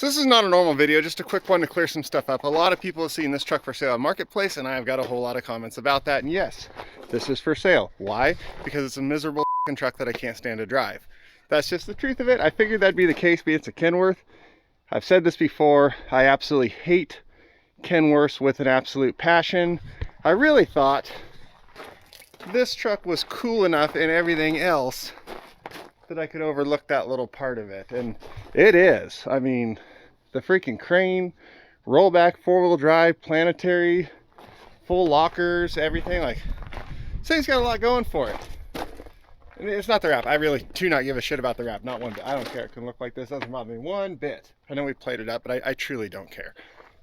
So this is not a normal video, just a quick one to clear some stuff up. A lot of people have seen this truck for sale on Marketplace, and I've got a whole lot of comments about that. And yes, this is for sale. Why? Because it's a miserable truck that I can't stand to drive. That's just the truth of it. I figured that'd be the case, but it's a Kenworth. I've said this before, I absolutely hate Kenworths with an absolute passion. I really thought this truck was cool enough in everything else that I could overlook that little part of it, and it is. I mean, the freaking crane, rollback, four-wheel drive, planetary, full lockers, everything. Like, this thing's got a lot going for it. And it's not the wrap. I really do not give a shit about the wrap, not one bit. I don't care. It can look like this, doesn't bother me one bit. I know we played it up, but I truly don't care.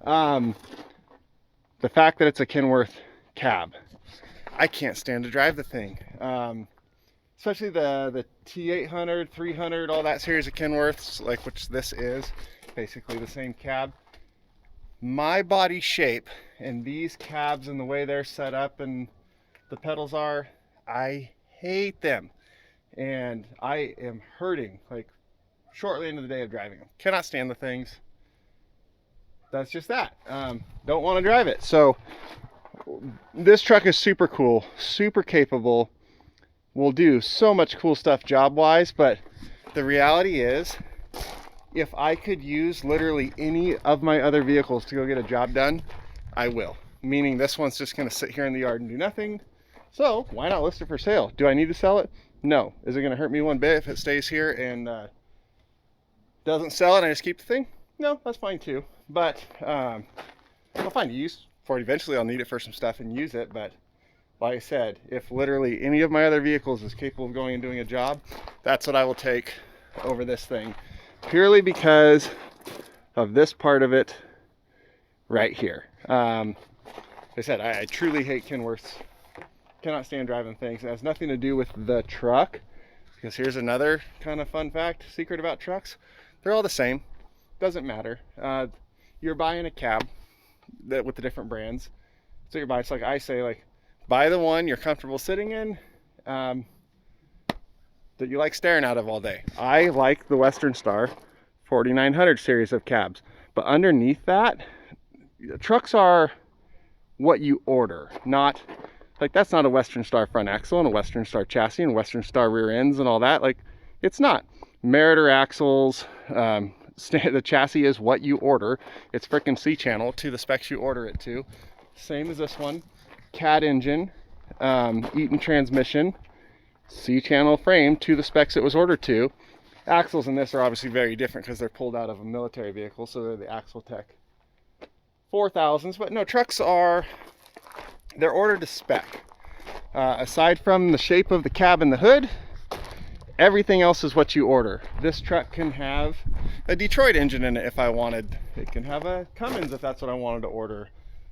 The fact that it's a Kenworth cab, I can't stand to drive the thing. Especially the T800, 300, all that series of Kenworths, like which this is, basically the same cab. My body shape and these cabs and the way they're set up and the pedals are, I hate them. And I am hurting, like, shortly into the day of driving them. Cannot stand the things. That's just that. Don't want to drive it. So this truck is super cool, super capable. Will do so much cool stuff job-wise, but the reality is, if I could use literally any of my other vehicles to go get a job done, I will. Meaning this one's just going to sit here in the yard and do nothing. So why not list it for sale? Do I need to sell it? No. Is it going to hurt me one bit if it stays here and doesn't sell it and I just keep the thing? No, that's fine too. But I'll find a use for it. Eventually I'll need it for some stuff and use it. But like I said, if literally any of my other vehicles is capable of going and doing a job, that's what I will take over this thing. Purely because of this part of it right here. Like I said, I truly hate Kenworths. Cannot stand driving things. It has nothing to do with the truck, because here's another kind of fun fact, secret about trucks. They're all the same. Doesn't matter. You're buying a cab with the different brands. So you're buying, it's like I say, like, buy the one you're comfortable sitting in, that you like staring out of all day. I like the Western Star 4900 series of cabs, but underneath that, trucks are what you order, not like, that's not a Western Star front axle and a Western Star chassis and Western Star rear ends and all that. Like, it's not. Meritor axles, the chassis is what you order. It's frickin' C-channel to the specs you order it to. Same as this one. Cat engine, Eaton transmission, C-channel frame to the specs it was ordered to. Axles in this are obviously very different because they're pulled out of a military vehicle, so they're the Axle Tech 4000s. But no, trucks are, they're ordered to spec. Aside from the shape of the cab and the hood, everything else is what you order. This truck can have a Detroit engine in it if I wanted. It can have a Cummins if that's what I wanted to order.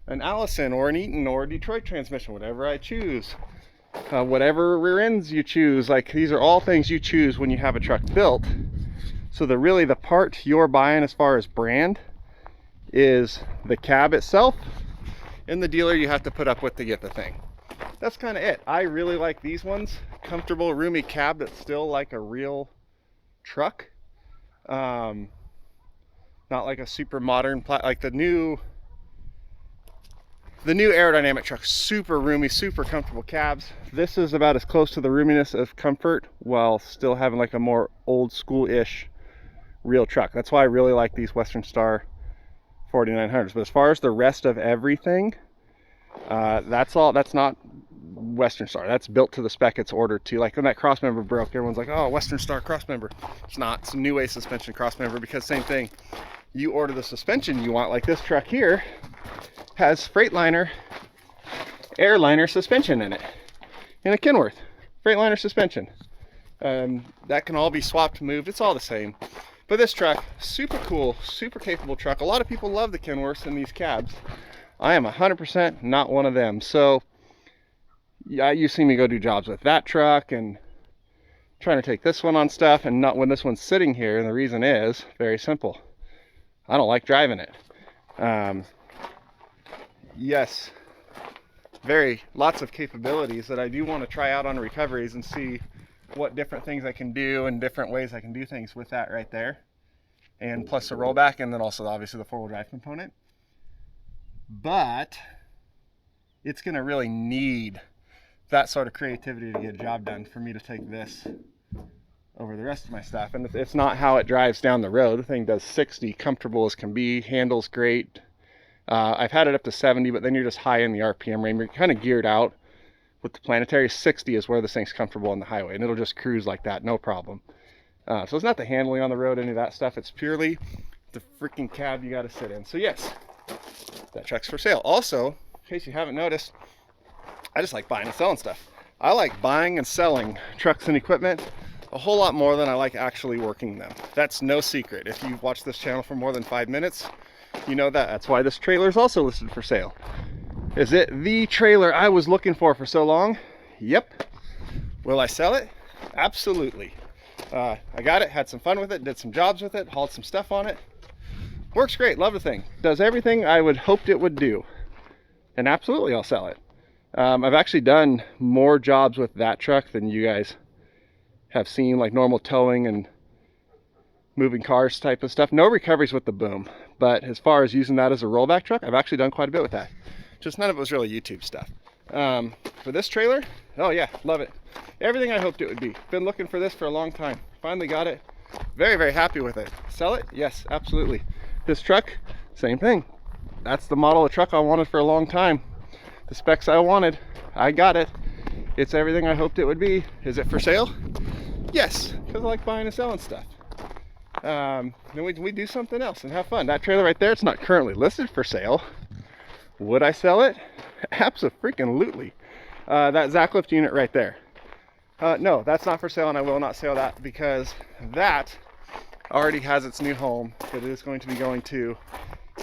An Allison or an Eaton or a Detroit transmission, whatever I choose. Whatever rear ends you choose. Like, these are all things you choose when you have a truck built. So the part you're buying as far as brand is the cab itself and the dealer you have to put up with to get the thing. That's kind of it. I really like these ones. Comfortable, roomy cab that's still like a real truck. Not like a super modern, like the new aerodynamic truck. Super roomy, super comfortable cabs. This is about as close to the roominess of comfort while still having like a more old school-ish real truck. That's why I really like these Western Star 4900s. But as far as the rest of everything, that's not Western Star. That's built to the spec it's ordered to. Like when that crossmember broke, everyone's like, oh, Western Star crossmember. It's not. It's a New Way suspension crossmember, because same thing. You order the suspension you want. Like this truck here has Freightliner Airliner suspension in it, in a Kenworth Freightliner suspension. That can all be swapped, moved. It's all the same. But this truck, super cool, super capable truck. A lot of people love the Kenworths and these cabs. I am 100% not one of them. So yeah, you see me go do jobs with that truck and trying to take this one on stuff, and not when this one's sitting here. And the reason is very simple. I don't like driving it. Yes, lots of capabilities that I do want to try out on recoveries and see what different things I can do and different ways I can do things with that right there. and plus the rollback, and then also obviously the four-wheel drive component. But it's gonna really need that sort of creativity to get a job done for me to take this over the rest of my stuff. And it's not how it drives down the road. The thing does 60 comfortable as can be, handles great. I've had it up to 70, but then you're just high in the RPM range. You're kind of geared out. With the Planetary, 60 is where this thing's comfortable on the highway, and it'll just cruise like that, no problem. So it's not the handling on the road, any of that stuff. It's purely the freaking cab you got to sit in. So yes, that truck's for sale. Also, in case you haven't noticed, I just like buying and selling stuff. I like buying and selling trucks and equipment a whole lot more than I like actually working them. That's no secret. If you've watched this channel for more than 5 minutes, you know that. That's why this trailer is also listed for sale. Is it the trailer I was looking for so long? Yep. Will I sell it? Absolutely. I got it, had some fun with it, did some jobs with it, hauled some stuff on it. Works great, love the thing. Does everything I would hoped it would do. And absolutely I'll sell it. I've actually done more jobs with that truck than you guys have seen, like normal towing and moving cars type of stuff. No recoveries with the boom, but as far as using that as a rollback truck, I've actually done quite a bit with that. Just none of it was really YouTube stuff. For this trailer, oh yeah, love it. Everything I hoped it would be. Been looking for this for a long time. Finally got it. Very, very happy with it. Sell it? Yes, absolutely. This truck, same thing. That's the model of truck I wanted for a long time. The specs I wanted, I got it. It's everything I hoped it would be. Is it for sale? Yes, because I like buying and selling stuff. Then we do something else and have fun. That trailer right there, it's not currently listed for sale. Would I sell it? Abso-freaking-lutely. That Zacklift unit right there. No, that's not for sale, and I will not sell that because that already has its new home that it is going to be going to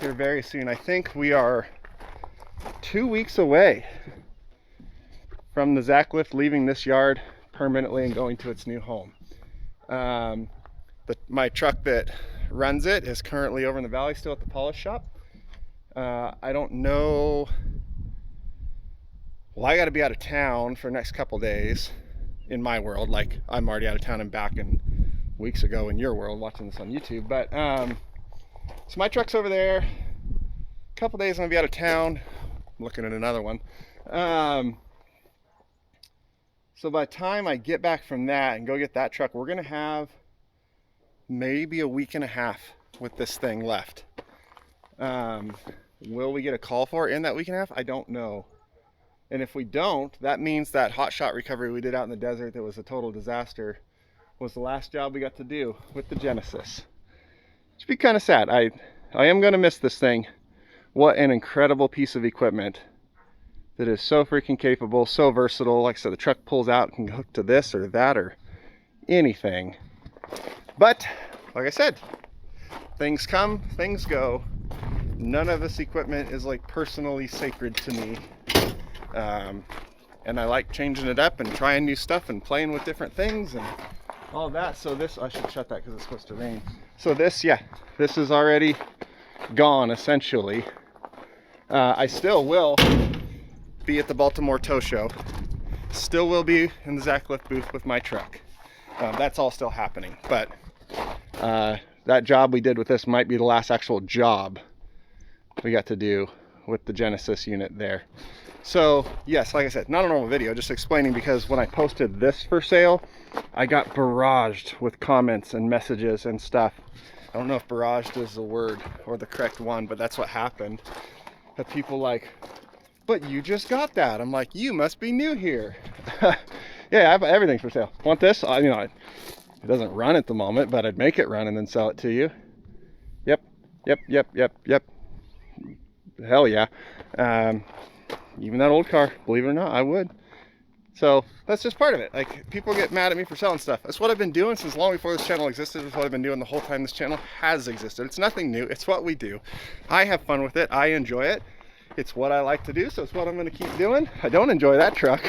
here very soon. I think we are 2 weeks away from the Zacklift leaving this yard permanently and going to its new home. My truck that runs it is currently over in the valley still at the polish shop. I don't know. Well, I got to be out of town for the next couple days in my world. Like, I'm already out of town and back in weeks ago in your world watching this on YouTube. But so my truck's over there. A couple days I'm gonna be out of town. I'm looking at another one. So by the time I get back from that and go get that truck, we're gonna have maybe a week and a half with this thing left. Will we get a call for it in that week and a half? I don't know. And if we don't, that means that hot shot recovery we did out in the desert that was a total disaster was the last job we got to do with the Genesis. Which would be kind of sad. I am going to miss this thing. What an incredible piece of equipment that is so freaking capable, so versatile. Like I said, the truck pulls out and can hook to this or that or anything. But, like I said, things come, things go. None of this equipment is like personally sacred to me. And I like changing it up and trying new stuff and playing with different things and all that. So this, I should shut that because it's supposed to rain. So this, yeah, this is already gone essentially. I still will be at the Baltimore Tow Show. Still will be in the Zacklift booth with my truck. That's all still happening. But that job we did with this might be the last actual job we got to do with the Genesis unit there. So yes, like I said, not a normal video, just explaining, because when I posted this for sale, I got barraged with comments and messages and stuff. I don't know if barraged is the word or the correct one, but that's what happened. That people like, but you just got that. I'm like, you must be new here. Yeah, I have everything for sale. Want this? You know, it doesn't run at the moment, but I'd make it run and then sell it to you. Yep. Hell yeah. Even that old car, believe it or not, I would. So that's just part of it. Like, people get mad at me for selling stuff. That's what I've been doing since long before this channel existed. It's what I've been doing the whole time this channel has existed. It's nothing new. It's what we do. I have fun with it. I enjoy it. It's what I like to do, so it's what I'm going to keep doing. I don't enjoy that truck.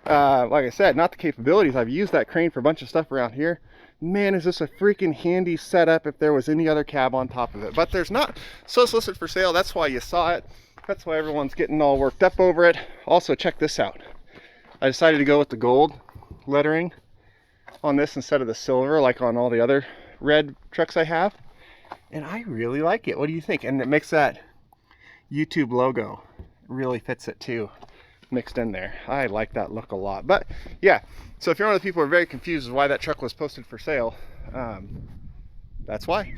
Like I said, not the capabilities. I've used that crane for a bunch of stuff around here. Man, is this a freaking handy setup if there was any other cab on top of it. But there's not. So it's listed for sale. That's why you saw it. That's why everyone's getting all worked up over it. Also, check this out. I decided to go with the gold lettering on this instead of the silver like on all the other red trucks I have. And I really like it. What do you think? And it makes that YouTube logo, really fits it too, mixed in there. I like that look a lot. But yeah, so if you're one of the people who are very confused as why that truck was posted for sale, that's why.